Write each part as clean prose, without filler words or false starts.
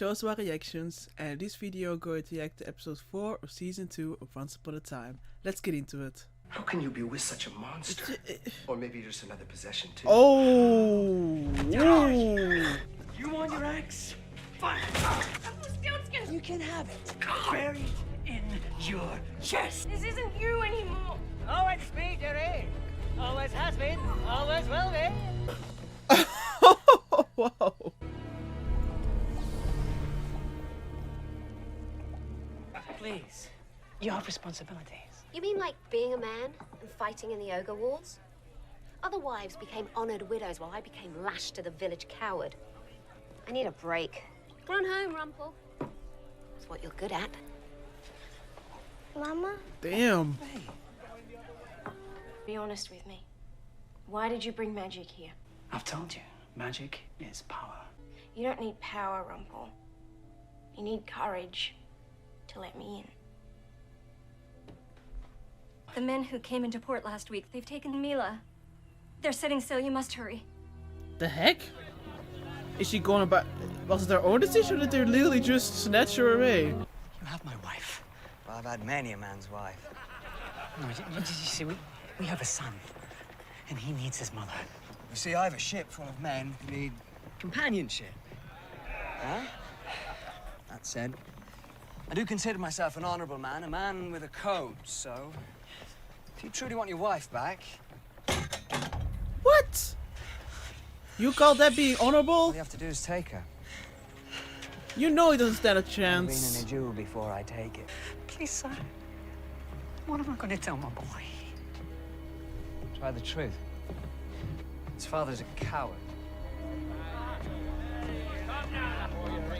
those were reactions, and this video going to react to episode 4 of season 2 of Once Upon a Time. Let's get into it. How can you be with such a monster? Or maybe just another possession too. Oh! You want your ex? Fine. You can have it. Buried in your chest. This isn't you anymore. Oh, it's me, dearie. Always has been, always will be. Wow. Please. You have responsibilities. You mean like being a man and fighting in the ogre wars? Other wives became honored widows while I became lashed to the village coward. I need a break. Run home, Rumpel. It's what you're good at. Mama? Damn. Hey. Be honest with me. Why did you bring magic here? I've told you, magic is power. You don't need power, Rumpel. You need courage to let me in. The men who came into port last week, they've taken Mila. They're setting sail, you must hurry. The heck? Is she going about... Was it their own decision or did they literally just snatch her away? You have my wife. Well, I've had many a man's wife. No, you see, we have a son, and he needs his mother. You see, I have a ship full of men who need companionship. Huh? That said, I do consider myself an honorable man, a man with a code, so... If you truly want your wife back... What? You call that being All honorable? you have to do is take her. You know he doesn't stand a I've been chance. in a jewel before I take it. Please, son. What am I going to tell my boy? Try the truth. His father's a coward.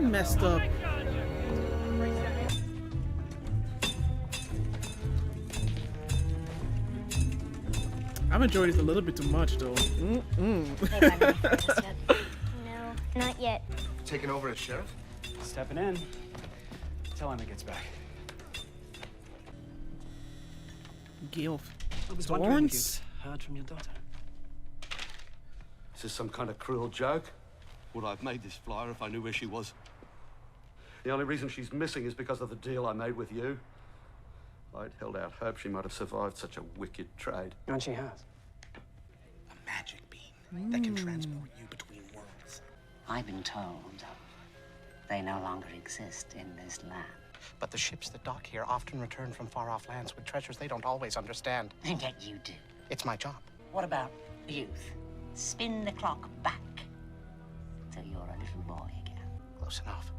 You messed up. I'm enjoying this a little bit too much though. Have I ready for this yet? No, not yet. Taking over as sheriff? Stepping in. Tell him he gets back. Gilf. I was wondering if Thorns? you'd heard from your daughter. Is this some kind of cruel joke? Would I have made this flyer if I knew where she was? The only reason she's missing is because of the deal I made with you. I'd held out hope she might have survived such a wicked trade. And she has. A magic beam that can transport you between worlds. I've been told they no longer exist in this land. But the ships that dock here often return from far-off lands with treasures they don't always understand. And yet you do. It's my job. What about youth? Spin the clock back till you're a little boy again. Close enough.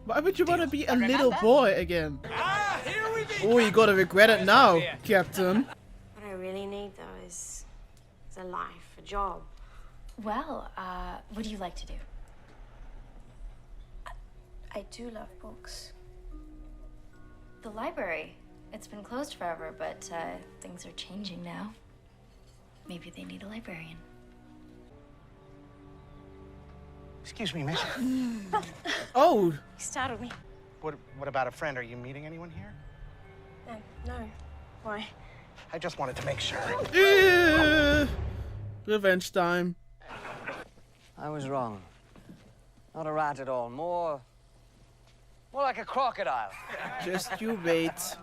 Why would you want to be a little boy again? Oh, you gotta regret it now, Captain. What I really need, though, is a life, a job. Well, what do you like to do? I do love books. The library. It's been closed forever, but things are changing now. Maybe they need a librarian. Excuse me, miss. Oh, You startled me. What about a friend? Are you meeting anyone here? No. Why? I just wanted to make sure. Revenge time. I was wrong. Not a rat at all. More like a crocodile. Just you wait.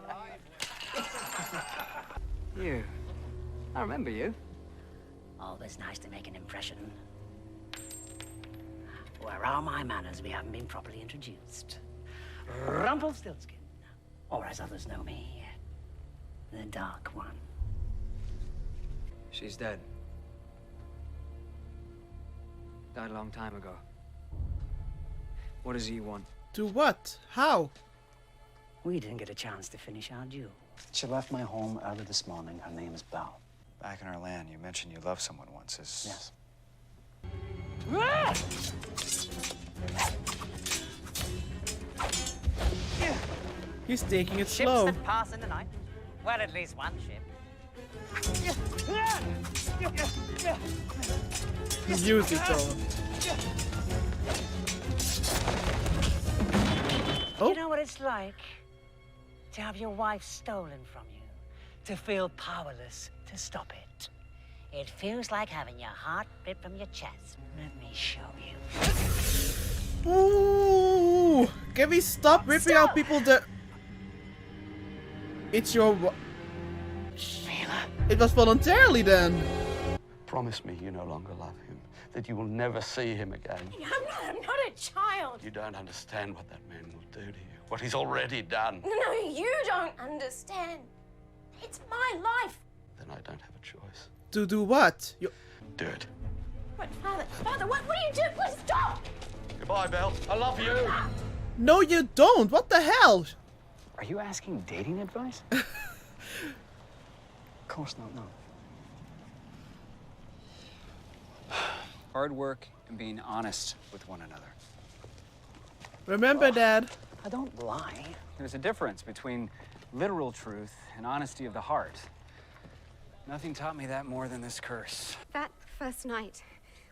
You. I remember you. Always nice to make an impression. Where are my manners? We haven't been properly introduced. Rumpelstiltskin, or as others know me, the Dark One. She's dead. Died a long time ago. What does he want? To what? How? We didn't get a chance to finish our duel. She left my home early this morning. Her name is Belle. Back in our land, you mentioned you loved someone once. Yes. He's taking it Ships slow. that pass in the night. Well, at least one ship. Use it though. Oh. You know what it's like to have your wife stolen from you, to feel powerless to stop it. It feels like having your heart ripped from your chest. Let me show you. Ooh. Can we stop ripping out people that... It's your... It was voluntarily then. Promise me you no longer love him, that you will never see him again. I'm not a child. You don't understand what that man will do to you, what he's already done. No, you don't understand. It's my life. Then I don't have a choice. To do what? You... Do it. What, Father, what do you do? Please stop! Goodbye, Belle. I love you. No, you don't. What the hell? Are you asking dating advice? Of course not, no. Hard work and being honest with one another. Remember, Dad. I don't lie. There's a difference between literal truth and honesty of the heart. Nothing taught me that more than this curse. That first night,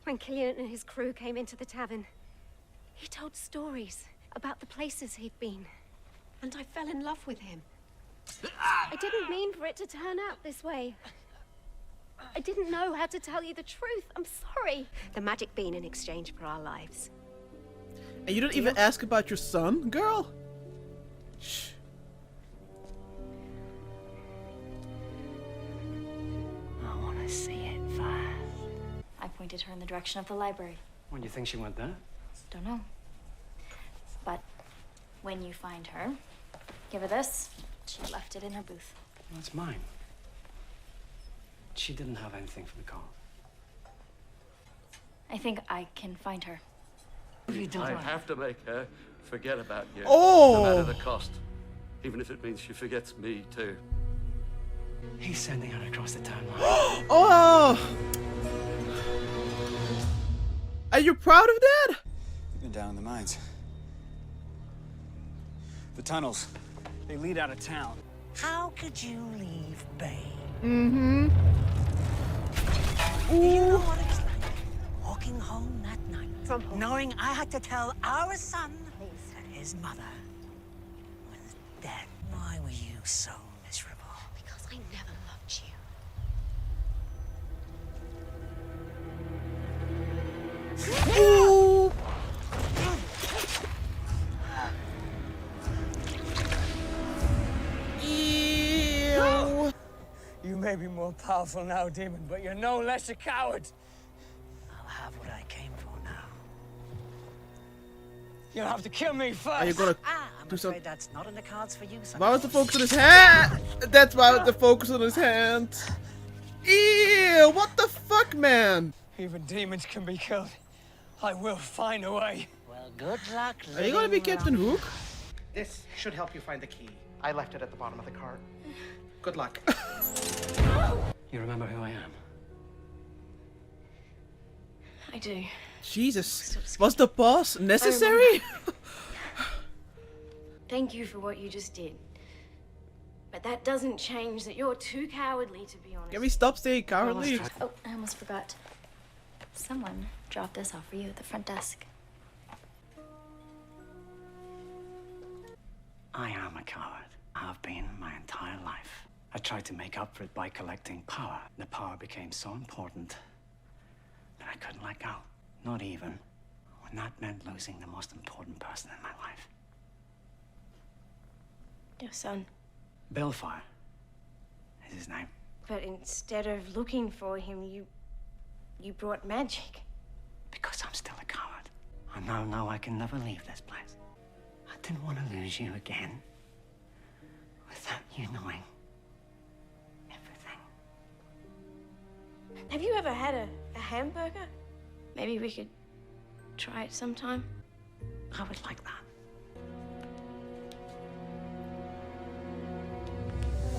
when Killian and his crew came into the tavern, he told stories about the places he'd been. And I fell in love with him. I didn't mean for it to turn out this way. I didn't know how to tell you the truth. I'm sorry. The magic bean in exchange for our lives. And you don't even ask about your son, girl? Shh. I want to see it first. I pointed her in the direction of the library. When do you think she went there? Don't know. But when you find her, give her this. She left it in her booth. Well, it's mine. She didn't have anything for the car. I think I can find her. I have to make her forget about you. Oh! No matter the cost. Even if it means she forgets me, too. He's sending her across the town line. Oh! Are you proud of that? You've been down in the mines. The tunnels, they lead out of town. How could you leave Bay? Mm-hmm. Do you know what it was like? Walking home that night, knowing I had to tell our son that his mother was dead. Why were you so miserable? Because I never loved you. Ooh. Ew. You may be more powerful now, demon, but you're no less a coward. I'll have what I came for now. You'll have to kill me first. Are you gonna I'm do afraid something? that's not in the cards for you, son. Why was the focus on his hand? That's why the focus on his hand. Ew, what the fuck, man? Even demons can be killed. I will find a way. Well, good luck. Are you gonna be Captain Hook? This should help you find the key. I left it at the bottom of the cart. Good luck. You remember who I am? I do. Jesus, was the pause necessary? Thank you for what you just did. But that doesn't change that you're too cowardly to be honest. Can we stop saying cowardly? Oh, I almost forgot. Someone dropped this off for you at the front desk. I am a coward. I've been my entire life. I tried to make up for it by collecting power. The power became so important that I couldn't let go. Not even when that meant losing the most important person in my life. Your son. Bellfire is his name. But instead of looking for him, you brought magic. Because I'm still a coward. I now know I can never leave this place. I didn't want to lose you again. Without you knowing everything. Have you ever had a hamburger? Maybe we could try it sometime. I would like that.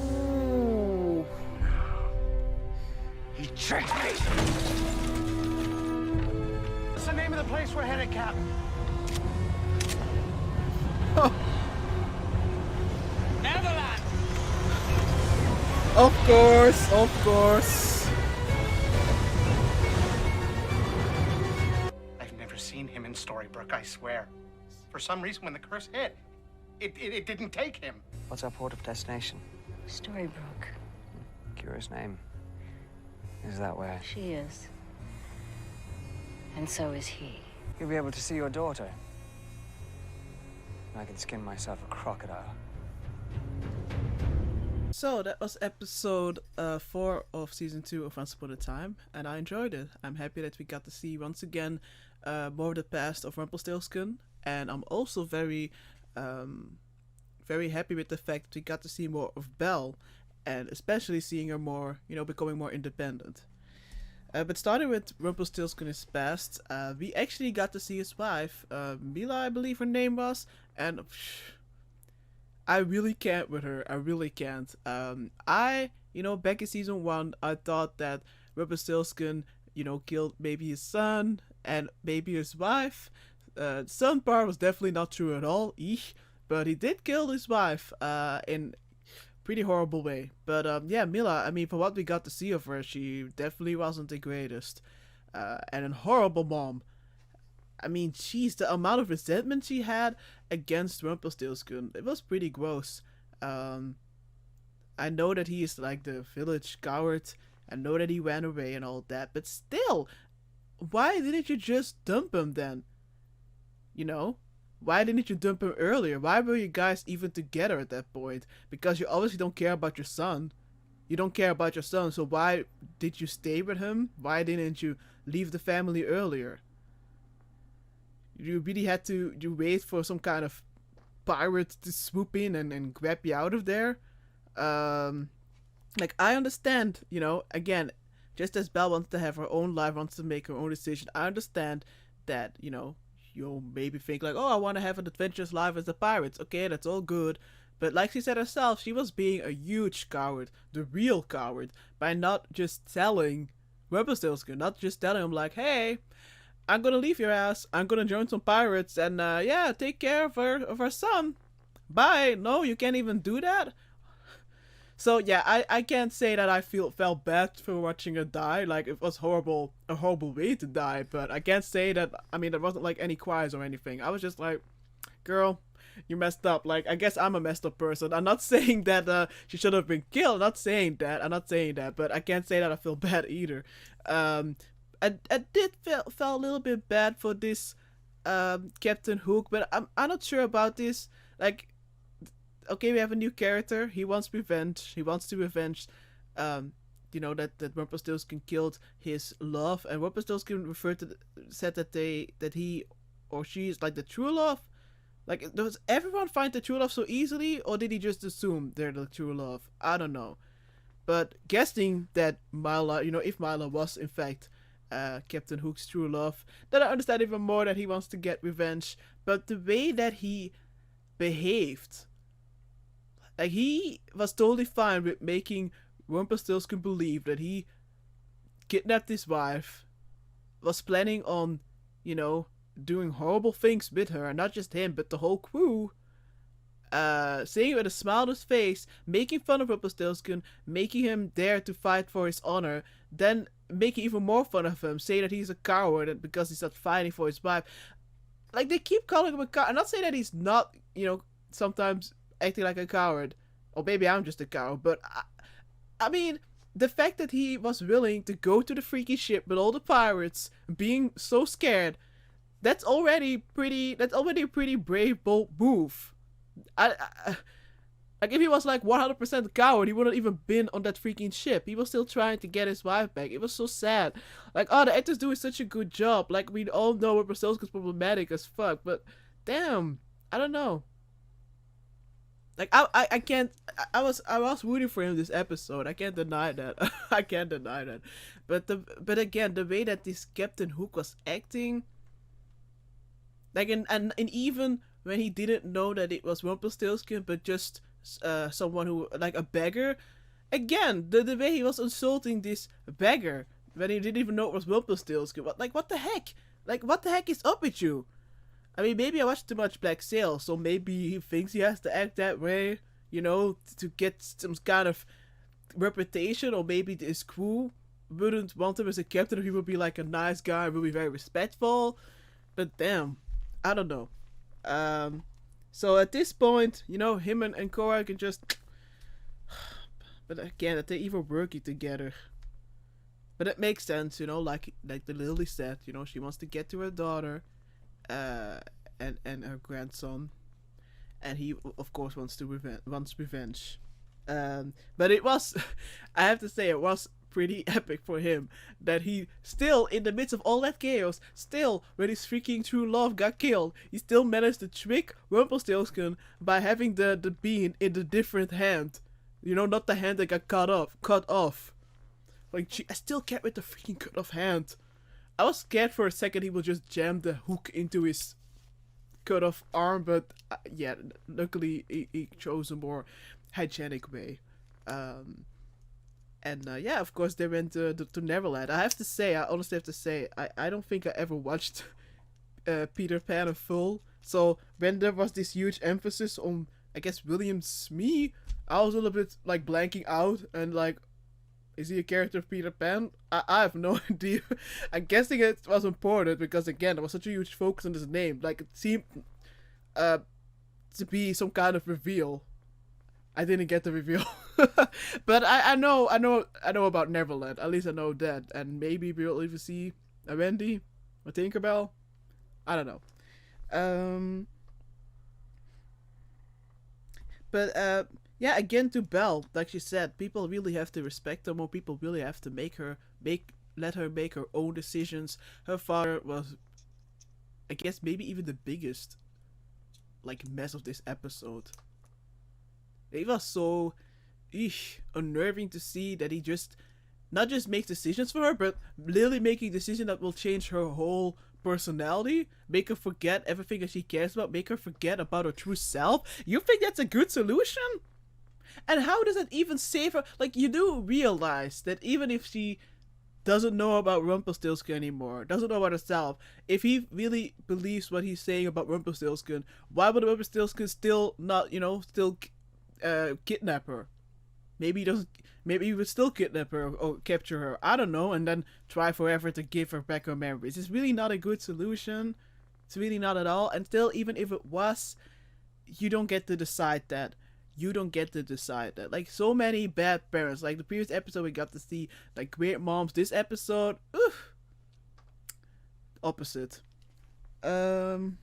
Ooh. You tricked me! What's the name of the place we're headed, Captain? Oh. Neverland! Of course, of course. I've never seen him in Storybrooke, I swear. For some reason, when the curse hit, it didn't take him. What's our port of destination? Storybrooke. Curious name. Is that where? She is. And so is he. You'll be able to see your daughter. I can skin myself a crocodile. So that was episode 4 of season 2 of Once Upon a Time, and I enjoyed it. I'm happy that we got to see once again more of the past of Rumpelstiltskin, and I'm also very happy with the fact that we got to see more of Belle, and especially seeing her more, becoming more independent. But starting with Rumpelstiltskin's past, we actually got to see his wife, Mila, I believe her name was, and I really can't with her. I really can't. Back in season 1, I thought that Rumpelstiltskin, killed maybe his son and maybe his wife. Son part was definitely not true at all, but he did kill his wife in pretty horrible way. But yeah, Mila, I mean, for what we got to see of her, she definitely wasn't the greatest. And a horrible mom. I mean, jeez, the amount of resentment she had against Rumpelstiltskin, it was pretty gross. I know that he is like the village coward. I know that he ran away and all that, but still, why didn't you just dump him then? Why didn't you dump him earlier? Why were you guys even together at that point? Because you obviously don't care about your son. You don't care about your son, so why did you stay with him? Why didn't you leave the family earlier? You really had to wait for some kind of pirate to swoop in and grab you out of there? Like, I understand, again, just as Belle wants to have her own life, wants to make her own decision, I understand that, you'll maybe think like, oh, I want to have an adventurous life as a pirate. Okay, that's all good. But like she said herself, she was being a huge coward, the real coward, by not just telling Rumpelstiltskin, not just telling him like, hey, I'm gonna leave your ass, I'm gonna join some pirates, and yeah, take care of her son. Bye. No, you can't even do that. So yeah, I can't say that I felt bad for watching her die. Like, it was a horrible way to die, but I can't say that. I mean, there wasn't like any cries or anything. I was just like, girl, you messed up. Like, I guess I'm a messed up person. I'm not saying that she should have been killed. I'm not saying that, but I can't say that I feel bad either. I did feel a little bit bad for this Captain Hook, but I'm not sure about this. Like, okay, we have a new character. He wants revenge. He wants to revenge, that Rumpelstiltskin killed his love, and Rumpelstiltskin said that he or she is like the true love. Like, does everyone find the true love so easily, or did he just assume they're the true love? I don't know. But guessing that Mila, if Mila was in fact Captain Hook's true love, then I understand even more that he wants to get revenge. But the way that he behaved, like, he was totally fine with making Rumpelstiltskin believe that he kidnapped his wife, was planning on, doing horrible things with her, and not just him, but the whole crew. Saying it with a smile on his face, making fun of Rumpelstiltskin, making him dare to fight for his honor, then making even more fun of him, saying that he's a coward because he's not fighting for his wife. Like, they keep calling him a coward. I'm not saying that he's not, sometimes acting like a coward, or maybe I'm just a coward, but I mean, the fact that he was willing to go to the freaky ship with all the pirates, being so scared, that's already a pretty brave, bold move. Like, if he was like 100% coward, he wouldn't even been on that freaking ship. He was still trying to get his wife back. It was so sad. Like, oh, the actors doing such a good job. Like, we all know what Rumpelstiltskin's problematic as fuck, but damn, I don't know. Like, I can't. I was rooting for him this episode. I can't deny that. I can't deny that. But again, the way that this Captain Hook was acting, like, and even when he didn't know that it was Rumpelstiltskin, but just someone who, like, a beggar. Again, the way he was insulting this beggar when he didn't even know it was Rumpelstiltskin. What the heck? Like, what the heck is up with you? I mean, maybe I watched too much Black Sail, so maybe he thinks he has to act that way, to get some kind of reputation, or maybe his crew wouldn't want him as a captain if he would be like a nice guy, would be very respectful. But damn, I don't know. So at this point, him and Cora can just... But again, that they're even working together. But it makes sense, like the Lily said, she wants to get to her daughter, and her grandson. and he of course wants revenge. But it was, I have to say, it was pretty epic for him that he still, in the midst of all that chaos, still when his freaking true love got killed, he still managed to trick Rumpelstiltskin by having the bean in the different hand. You know, not the hand that got cut off. Like, I still kept with the freaking cut off hand. I was scared for a second he would just jam the hook into his cut off arm, but yeah, luckily he chose a more hygienic way. Yeah, of course they went to Neverland. I honestly have to say, I don't think I ever watched Peter Pan in full. So when there was this huge emphasis on, I guess, William Smee, I was a little bit like blanking out and like, is he a character of Peter Pan? I have no idea. I'm guessing it was important because again, there was such a huge focus on his name. Like it seemed to be some kind of reveal. I didn't get the reveal, but I know about Neverland. At least I know that, and maybe we'll even see a Wendy, a Tinkerbell. I don't know. But yeah, again to Belle, like she said, people really have to respect her more. People really have to let her make her own decisions. Her father was, I guess, maybe even the biggest like mess of this episode. It was so unnerving to see that he just not just makes decisions for her, but literally making decisions that will change her whole personality, make her forget everything that she cares about, make her forget about her true self. You think that's a good solution? And how does it even save her? Like, you do realize that even if she doesn't know about Rumpelstiltskin anymore, doesn't know about herself, if he really believes what he's saying about Rumpelstiltskin, why would Rumpelstiltskin still not, still kidnap her? Maybe he doesn't. Maybe he would still kidnap her or capture her. I don't know, and then try forever to give her back her memories. It's really not a good solution. It's really not at all. And still, even if it was, you don't get to decide that. You don't get to decide that. Like so many bad parents. Like the previous episode, we got to see like great moms. This episode, opposite. And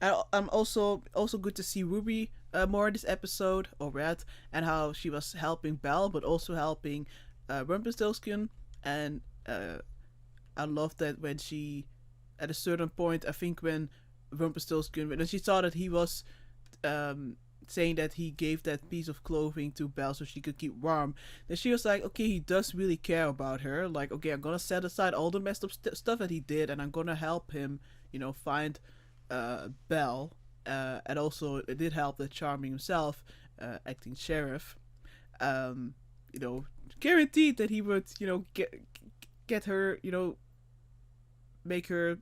I'm also good to see Ruby more in this episode, or Red, and how she was helping Belle, but also helping Rumpelstiltskin. And I love that when she, at a certain point, I think when Rumpelstiltskin, when she saw that he was saying that he gave that piece of clothing to Belle so she could keep warm, then she was like, okay, he does really care about her. Like, okay, I'm gonna set aside all the messed up stuff that he did, and I'm gonna help him, find Belle. And also it did help that Charming himself, acting sheriff, guaranteed that he would, get her, make her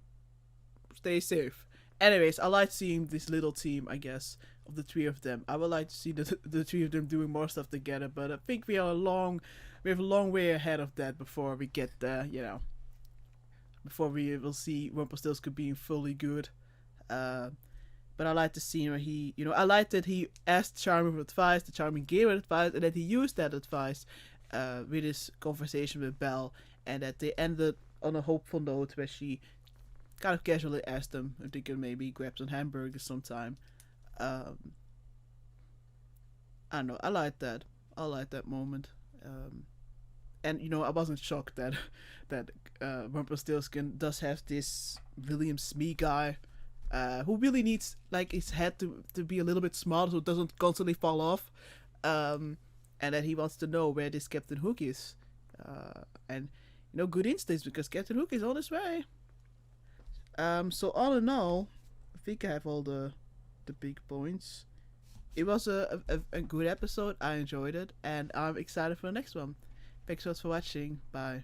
stay safe. Anyways, I like seeing this little team, I guess, of the three of them. I would like to see the three of them doing more stuff together, but I think we have a long way ahead of that before we get there, before we will see Rumpelstiltskin being fully good. But I like the scene where he, I like that he asked Charming for advice, the Charming gave him advice, and that he used that advice with his conversation with Belle, and that they ended on a hopeful note where she kind of casually asked them if they could maybe grab some hamburgers sometime. I don't know, I like that. I like that moment. And I wasn't shocked that Rumpelstiltskin does have this William Smee guy, who really needs his head to be a little bit smaller so it doesn't constantly fall off, and that he wants to know where this Captain Hook is, and good instincts because Captain Hook is on his way. So all in all, I think I have all the big points. It was a good episode. I enjoyed it, and I'm excited for the next one. Thanks so much for watching. Bye.